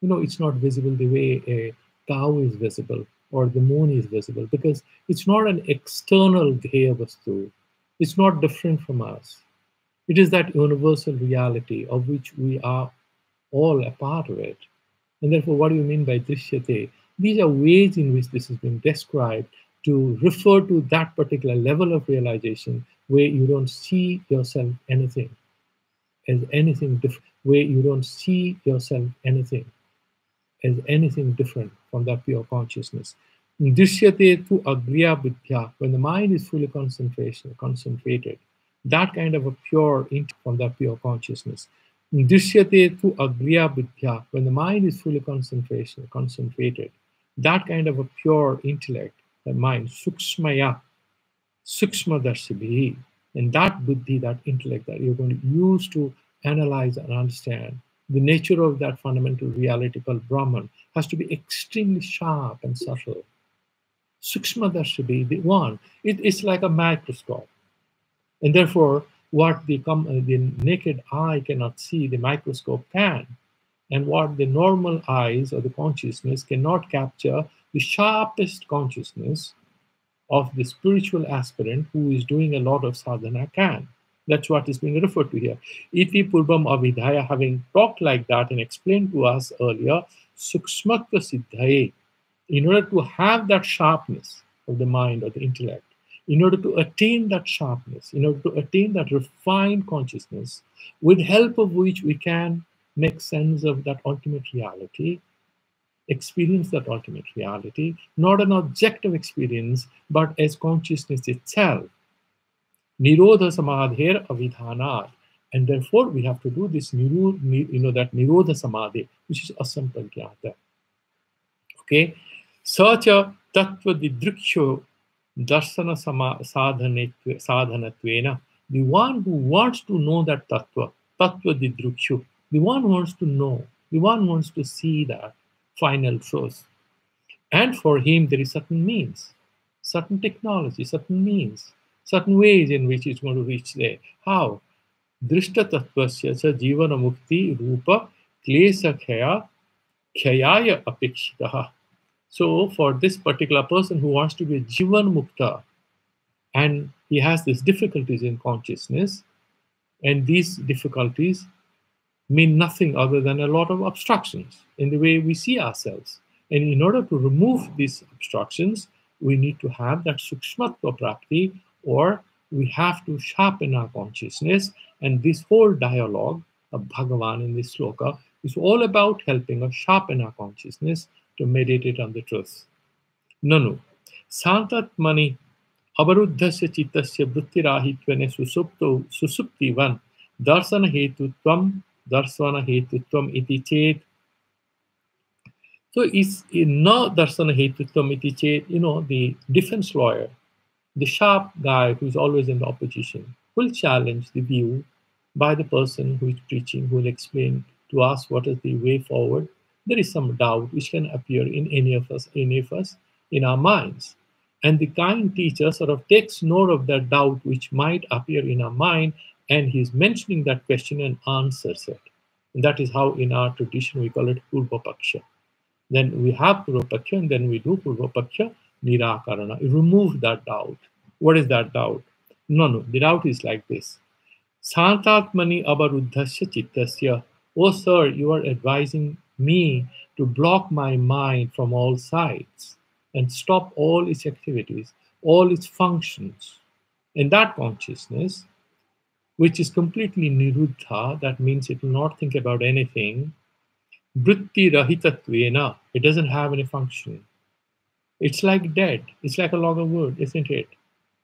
It's not visible the way a cow is visible or the moon is visible, because it's not an external Dheya Vastu. It's not different from us. It is that universal reality of which we are all a part of it. And therefore, what do you mean by Drishyate? These are ways in which this has been described to refer to that particular level of realization where you don't see yourself anything as anything different, where you don't see yourself anything as anything different from that pure consciousness. Drishyate tu agriya vidya, when the mind is fully concentrated, that kind of a pure from that pure consciousness. Drishyate tu agriya vidya, when the mind is fully concentrated, that kind of a pure intellect, the mind, suksmaya, suksma darshibhi, and that buddhi, that intellect that you're going to use to analyze and understand the nature of that fundamental reality called Brahman, has to be extremely sharp and subtle. Sukshma darshabhi, the one, it's like a microscope. And therefore, what the naked eye cannot see, the microscope can. And what the normal eyes or the consciousness cannot capture, the sharpest consciousness of the spiritual aspirant who is doing a lot of sadhana can. That's what is being referred to here. Iti Purvam Avidhaya, having talked like that and explained to us earlier, Sukshmatva Siddhaye, in order to have that sharpness of the mind or the intellect, in order to attain that sharpness, in order to attain that refined consciousness, with help of which we can make sense of that ultimate reality, experience that ultimate reality, not an objective experience, but as consciousness itself. Nirodha samadher avidhanat. And therefore, we have to do this, that nirodha samadhi, which is asampragyata. Okay? Sacha tattva didriksho darsana sadhanatvena. The one who wants to know that tattva didriksho, the one who wants to know, the one who wants to see that final truth. And for him, there is certain means, certain technology, certain means, certain ways in which it's going to reach there. How? Drishta tattvasya cha jivana mukti rupa klesa khyaya apekshitaha. So for this particular person who wants to be a jivan mukta, and he has these difficulties in consciousness, and these difficulties mean nothing other than a lot of obstructions in the way we see ourselves. And in order to remove these obstructions, we need to have that sukshmatva prapti, or we have to sharpen our consciousness. And this whole dialogue of Bhagavan in this sloka is all about helping us sharpen our consciousness to meditate on the truth. Nanu, santatmani Avaruddhasya chittasya vrittirahittvene susuptivan darsana hetutvam iti chet. So is no darsana hetutvam iti chet, the defense lawyer, the sharp guy who is always in the opposition, will challenge the view by the person who is preaching, who will explain to us what is the way forward. There is some doubt which can appear in any of us, in our minds. And the kind teacher sort of takes note of that doubt which might appear in our mind, and he's mentioning that question and answers it. And that is how in our tradition we call it Purva Paksha. Then we have Purvapaksha, and then we do Purvapaksha Nirakarana. Remove that doubt. What is that doubt? No, the doubt is like this. Santatmani avaruddhasya chittasya. Oh, sir, you are advising me to block my mind from all sides and stop all its activities, all its functions. And that consciousness, which is completely niruddha, that means it will not think about anything, vritti rahitatvena, it doesn't have any function. It's like dead. It's like a log of wood, isn't it?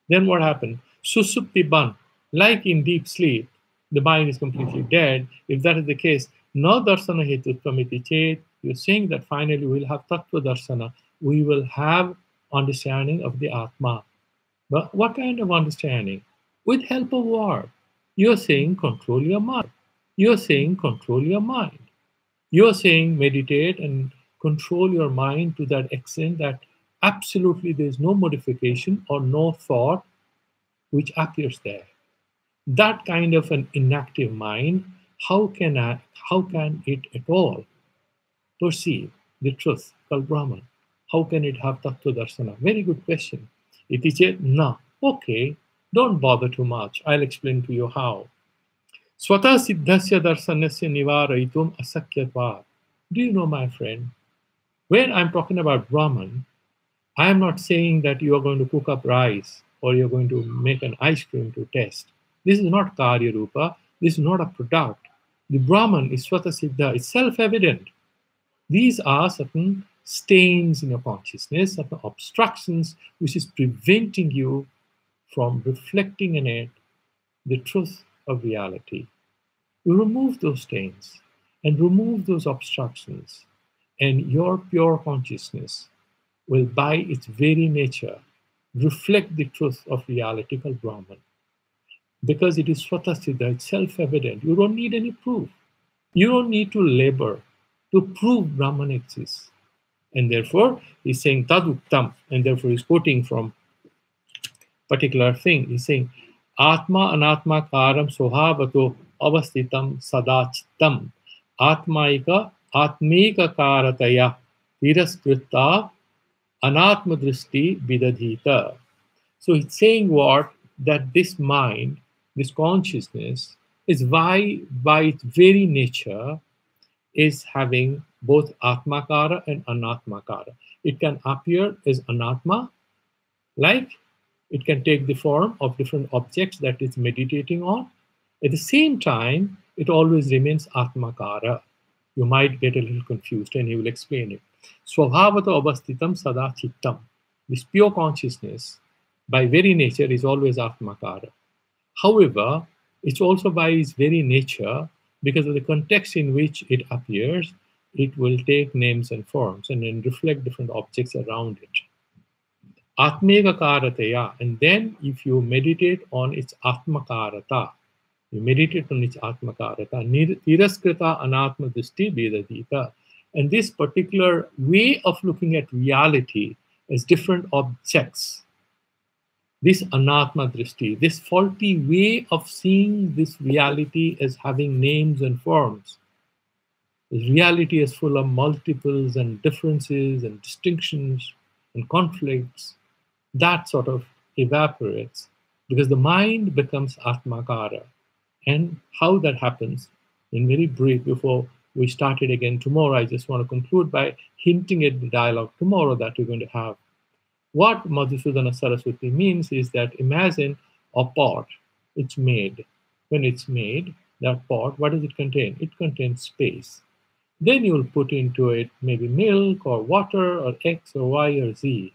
Then what happened? Susupti ban, like in deep sleep, the mind is completely dead. If that is the case, no darsana hetutvam iti chet, you're saying that finally we'll have tattva darsana. We will have understanding of the Atma. But what kind of understanding? With help of what? You're saying control your mind. You're saying control your mind. You're saying meditate and control your mind to that extent that absolutely there's no modification or no thought which appears there. That kind of an inactive mind, how can it at all perceive the truth called Brahman? How can it have Tattva Darsana? Very good question. Iti chet na. Okay, don't bother too much. I'll explain to you how. Swata siddhasya darsanasya nivaraitum asakyatvat. Do you know, my friend, when I'm talking about Brahman, I am not saying that you are going to cook up rice or you're going to make an ice cream to test. This is not Karya Rupa. This is not a product. The Brahman is Swata Siddha. It's self-evident. These are certain stains in your consciousness, certain obstructions which is preventing you from reflecting in it the truth of reality. You remove those stains and remove those obstructions, and your pure consciousness will, by its very nature, reflect the truth of reality called Brahman. Because it is Swatasiddha, it's self-evident. You don't need any proof. You don't need to labor to prove Brahman exists. And therefore, he's saying Taduktam, and therefore he's quoting from particular thing. He's saying, Atma anatma karam sohavato avastitam sadachittam atmaika atmika karataya tiraskritta anatma drishti vidadhita. So it's saying what? That this mind, this consciousness, is by its very nature is having both atmakara and anatmakara. It can appear as anatma, like it can take the form of different objects that it's meditating on. At the same time, it always remains atmakara. You might get a little confused, and he will explain it. Swabhavata avastitam sada chittam. This pure consciousness, by very nature, is always atmakara. However, it's also by its very nature, because of the context in which it appears, it will take names and forms and then reflect different objects around it. Atmeka karataya, and then if you meditate on its atmakarata, you meditate on its atmakarata, tiraskrita anatma drishti vedadita. And this particular way of looking at reality as different objects, this anatma drishti, this faulty way of seeing this reality as having names and forms, this reality is full of multiples and differences and distinctions and conflicts, that sort of evaporates because the mind becomes atmakara. And how that happens, in very brief, before we start it again tomorrow, I just want to conclude by hinting at the dialogue tomorrow that we're going to have. What Madhusudana Saraswati means is that imagine a pot, it's made. When it's made, that pot, what does it contain? It contains space. Then you'll put into it maybe milk or water or X or Y or Z.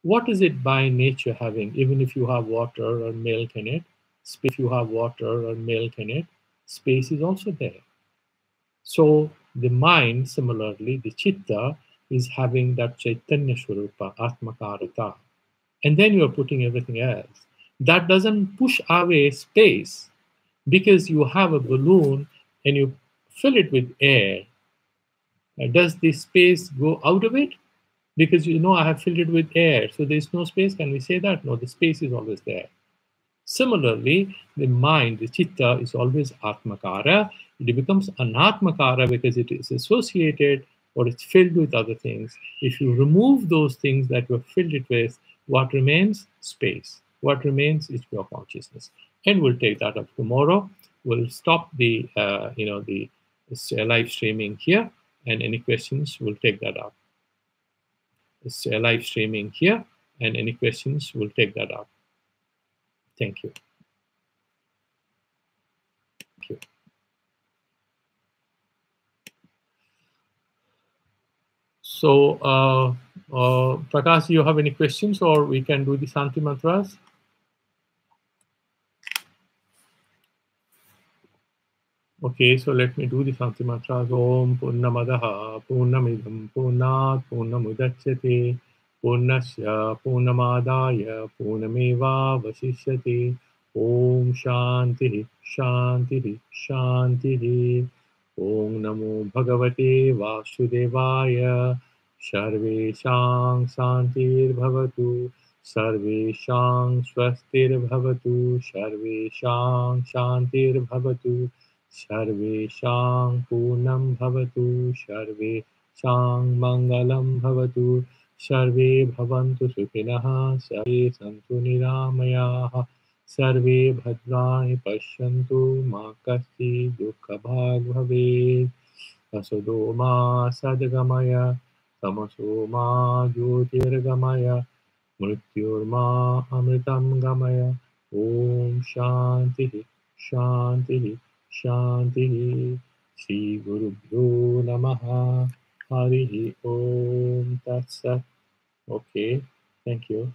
What is it by nature having? Even if you have water or milk in it, if you have water or milk in it, space is also there. So the mind, similarly, the chitta, is having that Chaitanya Swarupa, Atmakarata. And then you're putting everything else. That doesn't push away space because you have a balloon and you fill it with air. Does the space go out of it? Because I have filled it with air, so there's no space. Can we say that? No, the space is always there. Similarly, the mind, the chitta, is always atmakara. It becomes anatmakara because it is associated or it's filled with other things. If you remove those things that you have filled it with, what remains? Space. What remains is pure consciousness. And we'll take that up tomorrow. We'll stop the live streaming here, and any questions, we'll take that up. It's live streaming here, and any questions, we'll take that up. Thank you. Thank you. So, Prakash, you have any questions, or we can do the Santi mantras? Okay, so let me do the Santi mantras. Om Purnamadaha Purnamidam Purnat Purnamudachyate Purnasya Purnamadaya Purnameva Vasishyate. Om Shanti Shanti Shanti. Om Namo Bhagavate Vasudevaya. Sarveshang Santir Bhavatu. Sarveshang Swastir Bhavatu. Sarveshang Shantir Bhavatu. Sarveshang Punam Bhavatu. Sarveshang Mangalam Bhavatu. Sarve Bhavantu Sukhinah. Sarve Santu Niramayaha. Sarve Bhadrani Pashyantu Ma Kasti Dukha Bhag Bhavet. Aso Ma Sadgamaya. Tamaso Ma Jyotirgamaya. Mrityorma Amritam Gamaya. Om Shanti Shanti Shanti. Shri Guru Bhyo Namaha. Harihi Om Tat Sat. Okay, thank you.